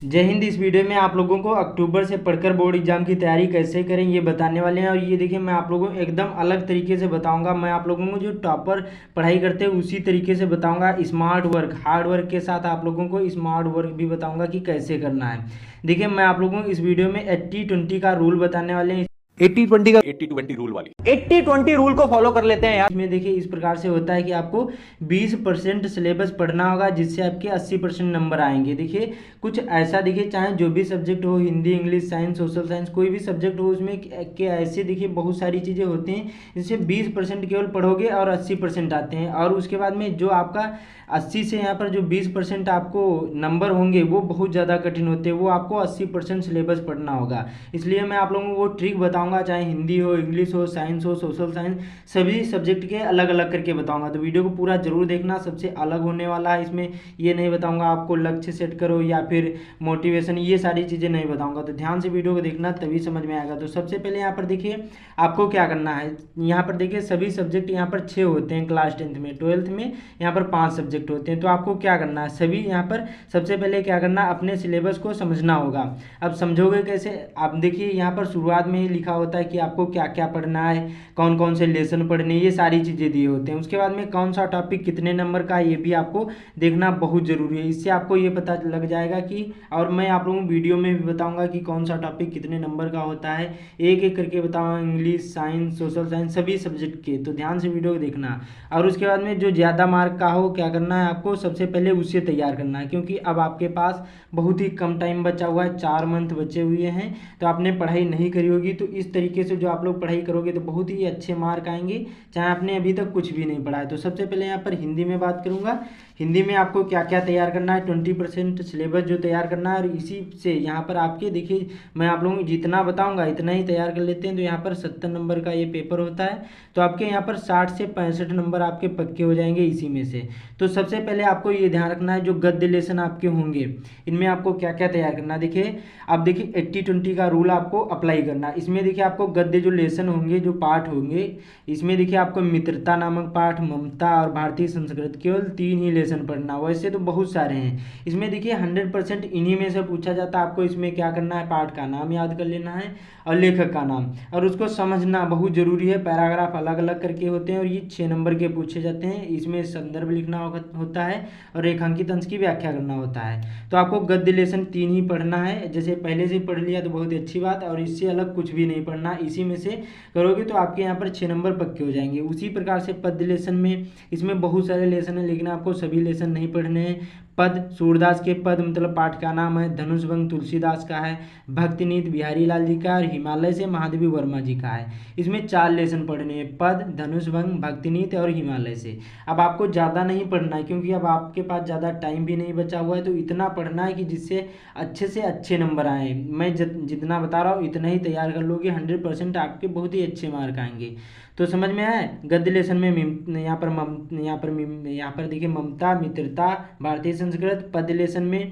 जय हिंद। इस वीडियो में आप लोगों को अक्टूबर से पढ़कर बोर्ड एग्जाम की तैयारी कैसे करें ये बताने वाले हैं। और ये देखिए, मैं आप लोगों को एकदम अलग तरीके से बताऊंगा। मैं आप लोगों को जो टॉपर पढ़ाई करते हैं उसी तरीके से बताऊंगा। स्मार्ट वर्क, हार्ड वर्क के साथ आप लोगों को स्मार्ट वर्क भी बताऊंगा कि कैसे करना है। देखिए, मैं आप लोगों को इस वीडियो में 80-20 का रूल बताने वाले हैं। 80-20 रूल वाली 80-20 रूल को फॉलो कर लेते हैं यार। इसमें देखिए, इस प्रकार से होता है कि आपको 20% सिलेबस पढ़ना होगा, जिससे आपके 80% नंबर आएंगे। देखिए, कुछ ऐसा देखिए, चाहे जो भी सब्जेक्ट हो, Hindi, English, science, social science, कोई भी सब्जेक्ट हो, उसमें के ऐसे देखिए बहुत सारी चीज़ें होती हैं जिससे 20% केवल पढ़ोगे और 80% आते हैं। और उसके बाद में जो आपका 80 से यहाँ पर जो 20% आपको नंबर होंगे वो बहुत ज़्यादा कठिन होते हैं। वो आपको 80% सिलेबस पढ़ना होगा। इसलिए मैं आप लोगों को वो ट्रिक बताऊंगा, चाहे हिंदी हो, इंग्लिश हो, साइंस हो, सोशल साइंस, सभी सब्जेक्ट के अलग अलग करके बताऊंगा। तो वीडियो को पूरा जरूर देखना, सबसे अलग होने वाला है। इसमें ये नहीं बताऊंगा आपको लक्ष्य सेट करो या फिर मोटिवेशन, ये सारी चीज़ें नहीं बताऊंगा। तो ध्यान से वीडियो को देखना, तभी समझ में आएगा। तो सबसे पहले यहाँ पर देखिए आपको क्या करना है। यहाँ पर देखिए सभी सब्जेक्ट यहाँ पर 6 होते हैं क्लास 10th में। 12th में यहाँ पर 5 सब्जेक्ट होते हैं। तो आपको क्या करना है, सभी यहाँ पर सबसे पहले क्या करना, अपने सिलेबस को समझना होगा। अब समझोगे कैसे, आप देखिए यहाँ पर शुरुआत में ही लिखा होता है कि आपको क्या क्या पढ़ना है, कौन कौन से लेसन पढ़ने, ये सारी चीज़ें दिए होते हैं। उसके बाद में कौन सा टॉपिक कितने नंबर का, ये भी आपको देखना बहुत ज़रूरी है। इससे आपको ये पता लग जाएगा कि, और मैं आप लोगों को वीडियो में भी बताऊंगा कि कौन सा टॉपिक कितने नंबर का होता है, एक एक करके बताऊंगा, इंग्लिश, साइंस, सोशल साइंस, सभी सब्जेक्ट के। तो ध्यान से वीडियो को देखना। और उसके बाद में जो ज़्यादा मार्क का हो, क्या करना है आपको, सबसे पहले उससे तैयार करना है। क्योंकि अब आपके पास बहुत ही कम टाइम बचा हुआ है, 4 मंथ बचे हुए हैं। तो आपने पढ़ाई नहीं करी होगी, तो इस तरीके से जो आप लोग पढ़ाई करोगे तो बहुत ही अच्छे मार्क आएंगे, चाहे आपने अभी तक कुछ भी नहीं पढ़ा है। तो सबसे पहले यहाँ पर हिंदी में बात करूँगा। हिंदी में आपको क्या क्या तैयार करना है, 20% सिलेबस जो तैयार करना है। और इसी से यहाँ पर आपके देखिए, मैं आप लोगों को जितना बताऊंगा इतना ही तैयार कर लेते हैं। तो यहाँ पर 70 नंबर का ये पेपर होता है। तो आपके यहाँ पर 60 से 65 नंबर आपके पक्के हो जाएंगे इसी में से। तो सबसे पहले आपको ये ध्यान रखना है, जो गद्य लेसन आपके होंगे इनमें आपको क्या क्या तैयार करना है। देखिए, अब देखिए 80-20 का रूल आपको अप्लाई करना है। इसमें देखिए आपको गद्य जो लेसन होंगे, जो पाठ होंगे, इसमें देखिए आपको मित्रता नामक पाठ, ममता और भारतीय संस्कृत, केवल 3 ही लेसन पढ़ना। वैसे तो बहुत सारे हैं। इसमें देखिए 100% इन्हीं में से पूछा जाता है। आपको इसमें क्या करना है, पाठ का नाम याद कर लेना है और लेखक का नाम, और उसको समझना बहुत जरूरी है। पैराग्राफ अलग अलग करके होते हैं और ये 6 नंबर के पूछे जाते हैं। इसमें संदर्भ लिखना होता है और रेखांकित अंश की व्याख्या करना होता है। तो आपको गद्य लेसन 3 ही पढ़ना है। जैसे पहले से पढ़ लिया तो बहुत ही अच्छी बात, और इससे अलग कुछ भी नहीं पढ़ना। इसी में से करोगे तो आपके यहाँ पर 6 नंबर पक्के हो जाएंगे। उसी प्रकार से पद्य लेसन में, इसमें बहुत सारे लेसन है लेकिन आपको सभी लेसन नहीं पढ़ने हैं। पद, सूरदास के पद मतलब पाठ का नाम है। धनुष भंग तुलसीदास का है। भक्तिनीत बिहारी लाल जी का, और हिमालय से महादेवी वर्मा जी का है। इसमें 4 लेसन पढ़ने हैं, पद, धनुष भंग, भक्तिनीत और हिमालय से। अब आपको ज़्यादा नहीं पढ़ना है क्योंकि अब आपके पास ज़्यादा टाइम भी नहीं बचा हुआ है। तो इतना पढ़ना है कि जिससे अच्छे से अच्छे नंबर आए। मैं जितना बता रहा हूँ इतना ही तैयार कर लोगे, 100% आपके बहुत ही अच्छे मार्क आएंगे। तो समझ में आए। गद्य लेसन में यहाँ पर देखिए ममता, मित्रता, भारतीय संस्कृत। पद्य लेसन में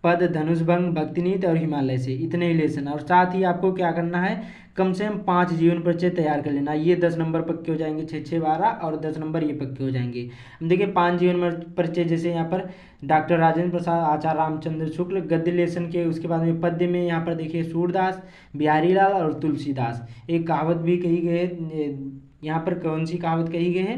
पद, धनुष भंग, भक्तिनीत और हिमालय से, इतने ही लेसन। और साथ ही आपको क्या करना है, कम से कम 5 जीवन परिचय तैयार कर लेना। ये 10 नंबर पक्के हो जाएंगे, 6 6 12, और 10 नंबर ये पक्के हो जाएंगे। हम देखिए 5 जीवन परिचय, जैसे यहाँ पर डॉक्टर राजेंद्र प्रसाद, आचार्य रामचंद्र शुक्ल, गद्य लेसन के। उसके बाद में पद्य में यहाँ पर देखिए सूरदास, बिहारी लाल और तुलसीदास। एक कहावत भी कही गई है, यहाँ पर कौन सी कहावत कही गई है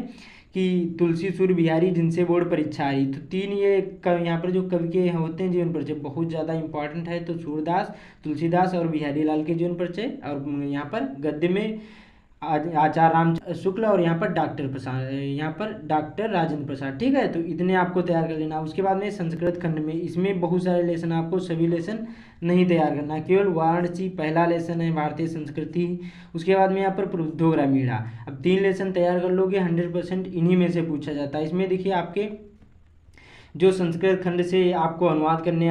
कि तुलसी सूर्य बिहारी जिनसे बोर्ड परीक्षा आई। तो 3 ये यहाँ पर जो कवि के होते हैं जीवन परिचय बहुत ज़्यादा इंपॉर्टेंट है। तो सूरदास, तुलसीदास और बिहारी लाल के जीवन परिचय। और यहाँ पर गद्य में आचार्य राम शुक्ल, और यहाँ पर डॉक्टर प्रसाद, यहाँ पर डॉक्टर राजेंद्र प्रसाद। ठीक है, तो इतने आपको तैयार कर लेना। उसके बाद में संस्कृत खंड में, इसमें बहुत सारे लेसन, आपको सभी लेसन नहीं तैयार करना, केवल वाराणसी पहला लेसन है, भारतीय संस्कृति। उसके बाद में यहाँ पर प्रबुद्धो ग्रामीणा। अब 3 लेसन तैयार कर लोगे, 100% इन्हीं में से पूछा जाता है। इसमें देखिए आपके जो संस्कृत खंड से आपको अनुवाद करने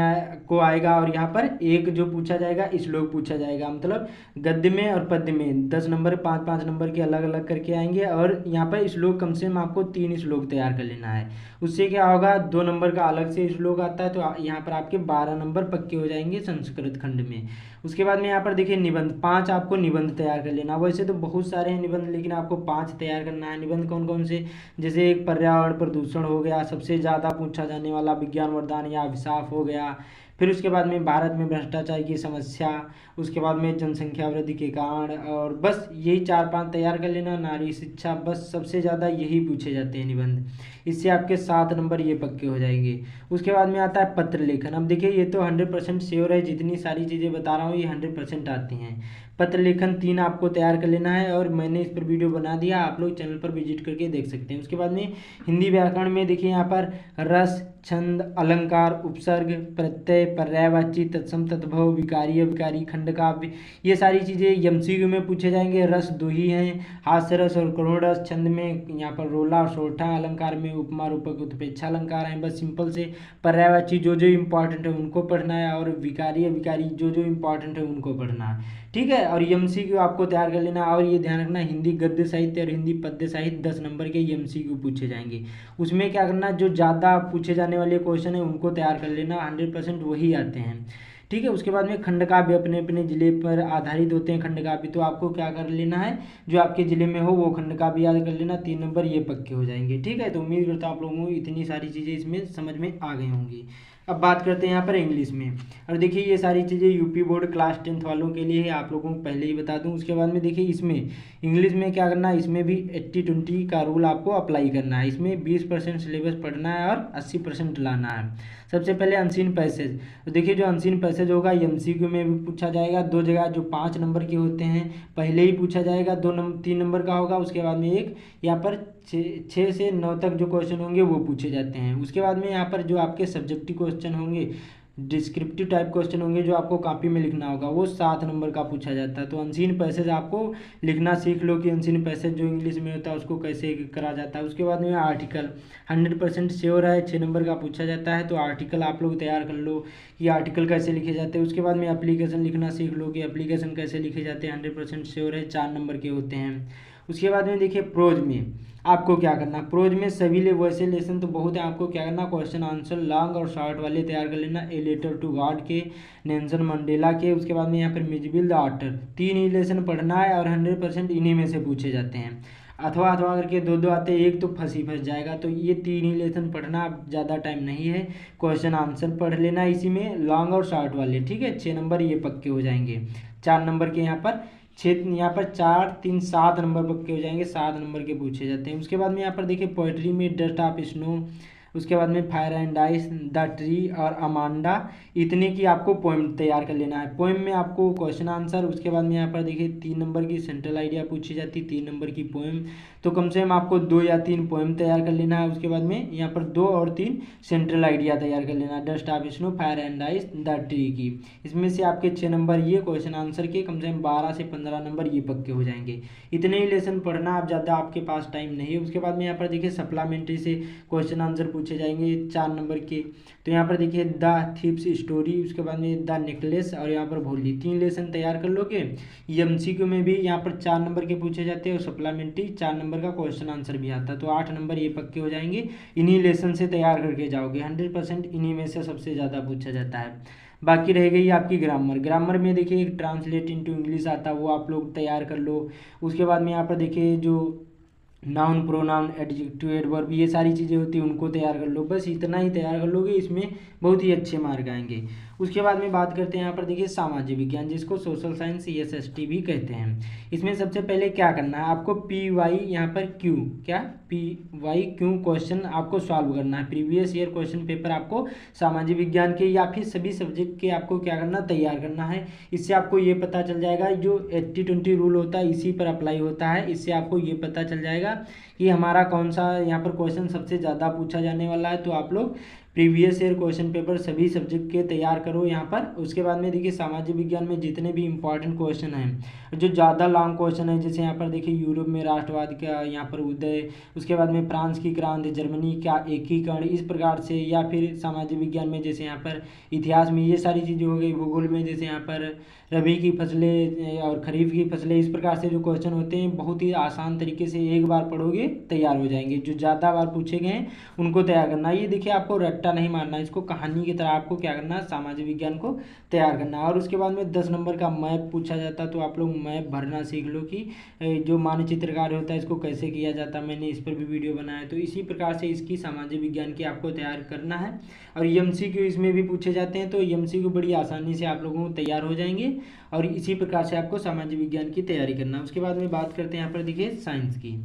को आएगा, और यहाँ पर एक जो पूछा जाएगा श्लोक पूछा जाएगा। मतलब गद्य में और पद्य में 10 नंबर, 5 5 नंबर के अलग अलग करके आएंगे। और यहाँ पर श्लोक कम से कम आपको 3 श्लोक तैयार कर लेना है। उससे क्या होगा, 2 नंबर का अलग से श्लोक आता है। तो यहाँ पर आपके 12 नंबर पक्के हो जाएंगे संस्कृत खंड में। उसके बाद में यहाँ पर देखिए निबंध, 5 आपको निबंध तैयार कर लेना। वैसे तो बहुत सारे हैं निबंध, लेकिन आपको 5 तैयार करना है। निबंध कौन कौन से, जैसे एक पर्यावरण प्रदूषण हो गया, सबसे ज़्यादा पूछा जाने वाला विज्ञान वरदान या अभिशाप हो गया। फिर उसके बाद में भारत में भ्रष्टाचार की समस्या, उसके बाद में जनसंख्या वृद्धि के कारण, और बस यही 4-5 तैयार कर लेना। नारी शिक्षा, बस सबसे ज़्यादा यही पूछे जाते हैं निबंध। इससे आपके 7 नंबर ये पक्के हो जाएंगे। उसके बाद में आता है पत्र लेखन। अब देखिए ये तो 100% श्योर है, जितनी सारी चीज़ें बता रहा हूँ ये 100% आती हैं। पत्र लेखन 3 आपको तैयार कर लेना है, और मैंने इस पर वीडियो बना दिया, आप लोग चैनल पर विजिट करके देख सकते हैं। उसके बाद में हिंदी व्याकरण में देखिए यहाँ पर रस, छंद, अलंकार, उपसर्ग, प्रत्यय, पर्यायवाची, तत्सम, तद्भव, विकारीय, विकारी, खंडकाव्य, ये सारी चीज़ें एमसीक्यू में पूछे जाएंगे। रस 2 ही हैं, हास्य रस और करुण रस। छंद में यहाँ पर रोला और सोरठा, अलंकार में उपमा, रूपक, उत्प्रेक्षा अलंकार हैं। बस सिंपल से पर्यायवाची जो जो इंपॉर्टेंट है उनको पढ़ना है, और विकारीय, विकारी जो जो इंपॉर्टेंट है उनको पढ़ना है, ठीक है। और एमसीक्यू आपको तैयार कर लेना। और ये ध्यान रखना, हिंदी गद्य साहित्य और हिंदी पद्य साहित्य 10 नंबर के एमसीक्यू पूछे जाएंगे। उसमें क्या करना, जो ज़्यादा पूछे जाने वाले क्वेश्चन है उनको तैयार कर लेना, 100% वही आते हैं, ठीक है। उसके बाद में खंडकाव्य अपने अपने ज़िले पर आधारित होते हैं खंडकाव्य, तो आपको क्या कर लेना है, जो आपके ज़िले में हो वो खंडकाव्य याद कर लेना, 3 नंबर ये पक्के हो जाएंगे, ठीक है। तो उम्मीद करता हूँ आप लोगों को इतनी सारी चीज़ें इसमें समझ में आ गई होंगी। अब बात करते हैं यहाँ पर इंग्लिश में। और देखिए ये सारी चीज़ें यूपी बोर्ड क्लास 10th वालों के लिए है, आप लोगों को पहले ही बता दूँ। उसके बाद में देखिए इसमें इंग्लिश में क्या करना है, इसमें भी 80-20 का रूल आपको अप्लाई करना है। इसमें 20% सिलेबस पढ़ना है और 80% लाना है। सबसे पहले अनसीन पैसेज, तो देखिए जो अनसीन पैसेज होगा एमसीक्यू में भी पूछा जाएगा। 2 जगह जो 5 नंबर के होते हैं पहले ही पूछा जाएगा, 3 नंबर का होगा। उसके बाद में एक यहाँ पर 6 से 9 तक जो क्वेश्चन होंगे वो पूछे जाते हैं। उसके बाद में यहाँ पर जो आपके सब्जेक्टिव क्वेश्चन होंगे, डिस्क्रिप्टिव टाइप क्वेश्चन होंगे, जो आपको कॉपी में लिखना होगा, वो 7 नंबर का पूछा जाता है। तो अनसीन पैसेज आपको लिखना सीख लो कि अनसीन पैसेज जो इंग्लिश में होता है उसको कैसे करा जाता है। उसके बाद में आर्टिकल 100% श्योर है, 6 नंबर का पूछा जाता है, तो आर्टिकल आप लोग तैयार कर लो कि आर्टिकल कैसे लिखे जाते हैं। उसके बाद में एप्लीकेशन लिखना सीख लो कि एप्लीकेशन कैसे लिखे जाते हैं, 100% श्योर है, 4 नंबर के होते हैं। उसके बाद में देखिए प्रोज में आपको क्या करना, प्रोज में सभी वैसे लेसन तो बहुत है, आपको क्या करना, क्वेश्चन आंसर लॉन्ग और शॉर्ट वाले तैयार कर लेना। ए लेटर टू गॉड के, नेल्सन मंडेला के। उसके बाद में यहाँ पर मिजबिल द ऑटर, 3 ही लेसन पढ़ना है और 100% इन्हीं में से पूछे जाते हैं। अथवा करके 2 आते, एक तो फंस जाएगा, तो ये 3 ही लेसन पढ़ना, ज़्यादा टाइम नहीं है। क्वेश्चन आंसर पढ़ लेना इसी में, लॉन्ग और शॉर्ट वाले, ठीक है। 6 नंबर ये पक्के हो जाएंगे। 4 नंबर के यहाँ पर 4, 3, 7 नंबर पक्के हो जाएंगे, 7 नंबर के पूछे जाते हैं। उसके बाद में यहाँ पर देखिए पोएट्री में डस्ट ऑफ स्नो, उसके बाद में fire and ice, the tree और अमांडा, इतने की आपको पोएम तैयार कर लेना है। पोएम में आपको क्वेश्चन आंसर, उसके बाद में यहाँ पर देखिए 3 नंबर की सेंट्रल आइडिया पूछी जाती है, 3 नंबर की पोएम, तो कम से कम आपको 2 या 3 पोएम तैयार कर लेना है। उसके बाद में यहाँ पर 2 और 3 सेंट्रल आइडिया तैयार कर लेना है, dust of snow, fire and ice, the tree की। इसमें से आपके 6 नंबर ये क्वेश्चन आंसर के, कम से कम 12 से 15 नंबर ये पक्के हो जाएंगे। इतने ही लेसन पढ़ना, आप ज़्यादा आपके पास टाइम नहीं है। उसके बाद में यहाँ पर देखिए सप्लीमेंट्री से क्वेश्चन आंसर पूछे जाएंगे 4 नंबर के, तो यहाँ पर देखिए द थीव्स स्टोरी, उसके बाद में द नेकलेस और यहाँ पर भोली, 3 लेसन तैयार कर लोगे। एमसीक्यू में भी यहाँ पर 4 नंबर के पूछे जाते हैं और सप्लीमेंट्री 4 नंबर का क्वेश्चन आंसर भी आता है, तो 8 नंबर ये पक्के हो जाएंगे। इन्हीं लेसन से तैयार करके जाओगे, 100% इन्हीं में से सबसे ज़्यादा पूछा जाता है। बाकी रह गई आपकी ग्रामर। ग्रामर में देखिए एक ट्रांसलेट इनटू इंग्लिश आता है, वो आप लोग तैयार कर लो। उसके बाद में यहाँ पर देखिए जो नाउन, प्रोनाउन, एडजेक्टिव, एडवर्ब, ये सारी चीज़ें होती हैं उनको तैयार कर लो। बस इतना ही तैयार कर लोगे, इसमें बहुत ही अच्छे मार्क आएंगे। उसके बाद में बात करते हैं यहाँ पर देखिए सामाजिक विज्ञान, जिसको सोशल साइंस ESST भी कहते हैं। इसमें सबसे पहले क्या करना है आपको, PY यहाँ पर क्यू, क्या PY क्यू क्वेश्चन आपको सॉल्व करना है। प्रीवियस ईयर क्वेश्चन पेपर आपको सामाजिक विज्ञान के या फिर सभी सब्जेक्ट के आपको क्या करना, तैयार करना है। इससे आपको ये पता चल जाएगा, जो 80-20 रूल होता है इसी पर अप्लाई होता है। इससे आपको ये पता चल जाएगा कि हमारा कौन सा यहाँ पर क्वेश्चन सबसे ज़्यादा पूछा जाने वाला है। तो आप लोग प्रीवियस ईयर क्वेश्चन पेपर सभी सब्जेक्ट के तैयार करो यहाँ पर। उसके बाद में देखिए सामाजिक विज्ञान में जितने भी इंपॉर्टेंट क्वेश्चन हैं, जो ज़्यादा लॉन्ग क्वेश्चन है, जैसे यहाँ पर देखिए यूरोप में राष्ट्रवाद का यहाँ पर उदय, उसके बाद में फ्रांस की क्रांति, जर्मनी का एकीकरण, इस प्रकार से, या फिर सामाजिक विज्ञान में जैसे यहाँ पर इतिहास में ये सारी चीज़ें हो गई। भूगोल में जैसे यहाँ पर रबी की फसलें और खरीफ की फसलें, इस प्रकार से जो क्वेश्चन होते हैं बहुत ही आसान तरीके से एक बार पढ़ोगे तैयार हो जाएंगे। जो ज़्यादा बार पूछे गए हैं उनको तैयार करना। ये देखिए आपको रट्टा रट्टा नहीं मारना, इसको कहानी की तरह आपको क्या करना है, सामाजिक विज्ञान को तैयार करना। और उसके बाद में 10 नंबर का मैप पूछा जाता, तो आप लोग मैप भरना सीख लो कि जो मानचित्रकार होता है इसको कैसे किया जाता है, मैंने इस पर भी वीडियो बनाया है। तो इसी प्रकार से इसकी सामाजिक विज्ञान की आपको तैयार करना है। और MCQ इसमें भी पूछे जाते हैं, तो MCQ बड़ी आसानी से आप लोगों को तैयार हो जाएंगे। और इसी प्रकार से आपको सामाजिक विज्ञान की तैयारी करना है। उसके बाद में बात करते हैं यहाँ पर देखिए साइंस की।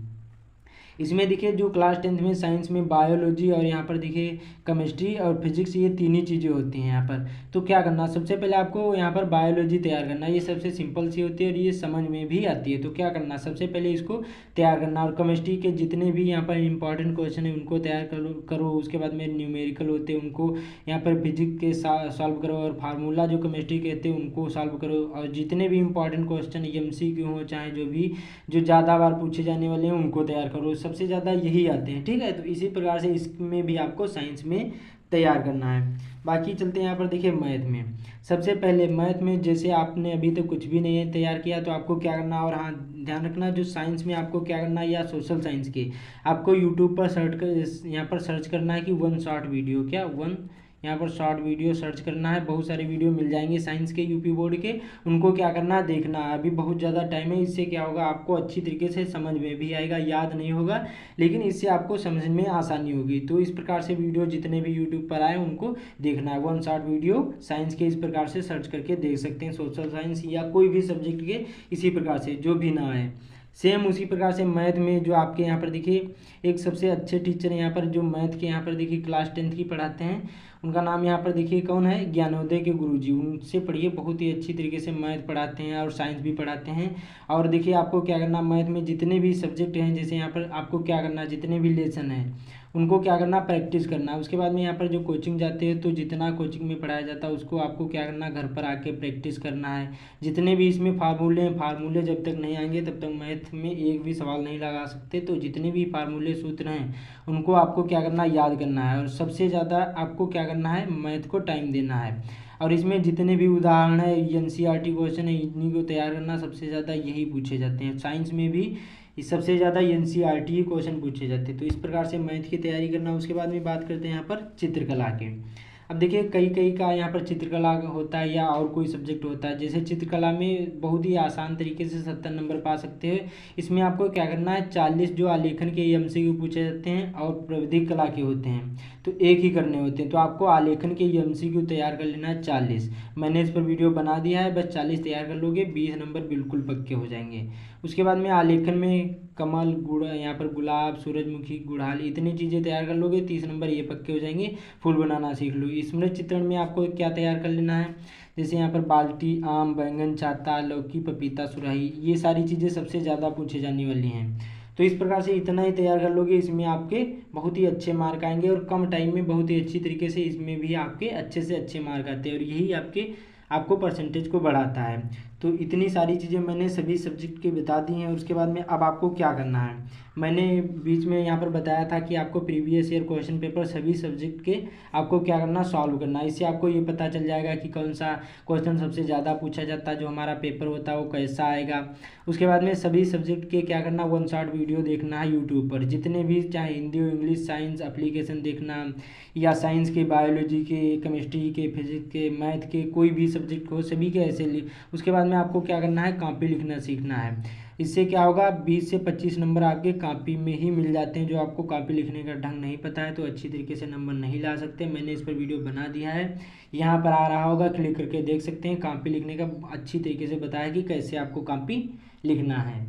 इसमें देखिए जो क्लास 10th में साइंस में बायोलॉजी और यहाँ पर देखिए केमिस्ट्री और फिजिक्स, ये तीन ही चीज़ें होती हैं यहाँ पर। तो क्या करना, सबसे पहले आपको यहाँ पर बायोलॉजी तैयार करना, ये सबसे सिंपल सी होती है और ये समझ में भी आती है। तो क्या करना, सबसे पहले इसको तैयार करना। और केमिस्ट्री के जितने भी यहाँ पर इंपॉर्टेंट क्वेश्चन है उनको तैयार करो। उसके बाद में न्यूमेरिकल होते हैं उनको यहाँ पर फिजिक्स के सॉल्व करो, और फार्मूला जो केमिस्ट्री के होते हैं उनको सॉल्व करो। और जितने भी इंपॉर्टेंट क्वेश्चन MCQ हो, चाहे जो ज़्यादा बार पूछे जाने वाले हैं उनको तैयार करो, सबसे ज़्यादा यही आते हैं। ठीक है, तो इसी प्रकार से इसमें भी आपको साइंस में तैयार करना है। बाकी चलते हैं यहाँ पर देखिए मैथ में। सबसे पहले मैथ में जैसे आपने अभी तक कुछ भी नहीं तैयार किया तो आपको क्या करना, और हाँ ध्यान रखना जो साइंस में आपको क्या करना है, या सोशल साइंस के आपको यूट्यूब पर यहाँ पर सर्च करना है कि 1 शॉर्ट वीडियो, क्या 1 यहाँ पर शॉर्ट वीडियो सर्च करना है। बहुत सारे वीडियो मिल जाएंगे साइंस के यूपी बोर्ड के, उनको क्या करना है, देखना है। अभी बहुत ज़्यादा टाइम है, इससे क्या होगा आपको अच्छी तरीके से समझ में भी आएगा, याद नहीं होगा लेकिन इससे आपको समझ में आसानी होगी। तो इस प्रकार से वीडियो जितने भी यूट्यूब पर आए उनको देखना है। 1 शॉर्ट वीडियो साइंस के इस प्रकार से सर्च करके देख सकते हैं, सोशल साइंस या कोई भी सब्जेक्ट के इसी प्रकार से जो भी ना आए। सेम उसी प्रकार से मैथ में जो आपके यहाँ पर देखिए एक सबसे अच्छे टीचर यहाँ पर जो मैथ के यहाँ पर देखिए क्लास 10th की पढ़ाते हैं, उनका नाम यहाँ पर देखिए कौन है, ज्ञानोदय के गुरुजी। उनसे पढ़िए, बहुत ही अच्छी तरीके से मैथ पढ़ाते हैं और साइंस भी पढ़ाते हैं। और देखिए आपको क्या करना, मैथ में जितने भी सब्जेक्ट हैं, जैसे यहाँ पर आपको क्या करना, जितने भी लेसन हैं उनको क्या करना, प्रैक्टिस करना। उसके बाद में यहाँ पर जो कोचिंग जाते हैं तो जितना कोचिंग में पढ़ाया जाता है उसको आपको क्या करना, घर पर आके प्रैक्टिस करना है। जितने भी इसमें फार्मूले हैं, फार्मूले जब तक नहीं आएंगे तब तक मैथ में एक भी सवाल नहीं लगा सकते। तो जितने भी फार्मूले सूत्र हैं उनको आपको क्या करना, याद करना है। और सबसे ज़्यादा आपको क्या करना है, मैथ को टाइम देना है। और इसमें जितने भी उदाहरण है, NCERT क्वेश्चन है, इन्हीं को तैयार करना। सबसे ज़्यादा यही पूछे जाते हैं साइंस में भी, सबसे ज़्यादा NCERT ही क्वेश्चन पूछे जाते हैं। तो इस प्रकार से मैथ की तैयारी करना। उसके बाद में बात करते हैं यहाँ पर चित्रकला के। अब देखिए कई का यहाँ पर चित्रकला होता है या और कोई सब्जेक्ट होता है। जैसे चित्रकला में बहुत ही आसान तरीके से 70 नंबर पा सकते हैं। इसमें आपको क्या करना है, 40 जो आलेखन के MCQ पूछे जाते हैं और प्राविधिक कला के होते हैं तो एक ही करने होते हैं। तो आपको आलेखन के MCQ तैयार कर लेना है 40। मैंने इस पर वीडियो बना दिया है, बस 40 तैयार कर लोगे, 20 नंबर बिल्कुल पक्के हो जाएंगे। उसके बाद में आलेखन में कमल, यहाँ पर गुलाब, सूरजमुखी, गुड़हल, इतनी चीज़ें तैयार कर लोगे, 30 नंबर ये पक्के हो जाएंगे। फूल बनाना सीख लो। स्मृति चित्रण में आपको क्या तैयार कर लेना है, जैसे यहाँ पर बाल्टी, आम, बैंगन, छाता, लौकी, पपीता, सुराही, ये सारी चीज़ें सबसे ज़्यादा पूछे जाने वाली हैं। तो इस प्रकार से इतना ही तैयार कर लोगे, इसमें आपके बहुत ही अच्छे मार्क आएंगे और कम टाइम में बहुत ही अच्छी तरीके से इसमें भी आपके अच्छे से अच्छे मार्क आते हैं और यही आपको परसेंटेज को बढ़ाता है। तो इतनी सारी चीज़ें मैंने सभी सब्जेक्ट के बता दी हैं। और उसके बाद में अब आपको क्या करना है, मैंने बीच में यहाँ पर बताया था कि आपको प्रीवियस ईयर क्वेश्चन पेपर सभी सब्जेक्ट के आपको क्या करना, सॉल्व करना। इससे आपको ये पता चल जाएगा कि कौन सा क्वेश्चन सबसे ज़्यादा पूछा जाता है, जो हमारा पेपर होता है वो कैसा आएगा। उसके बाद में सभी सब्जेक्ट के क्या करना, 1 शॉर्ट वीडियो देखना है यूट्यूब पर, जितने भी चाहे हिंदी हो, इंग्लिश, साइंस एप्लीकेशन देखना, या साइंस के, बायोलॉजी के, केमिस्ट्री के, फिजिक्स के, मैथ के, कोई भी सब्जेक्ट हो सभी के ऐसे। उसके बाद में आपको क्या करना है, कॉपी लिखना सीखना है। इससे क्या होगा, 20 से 25 नंबर आपके कॉपी में ही मिल जाते हैं। जो आपको कॉपी लिखने का ढंग नहीं पता है तो अच्छी तरीके से नंबर नहीं ला सकते। मैंने इस पर वीडियो बना दिया है, यहाँ पर आ रहा होगा, क्लिक करके देख सकते हैं। कॉपी लिखने का अच्छी तरीके से बताया कि कैसे आपको कॉपी लिखना है।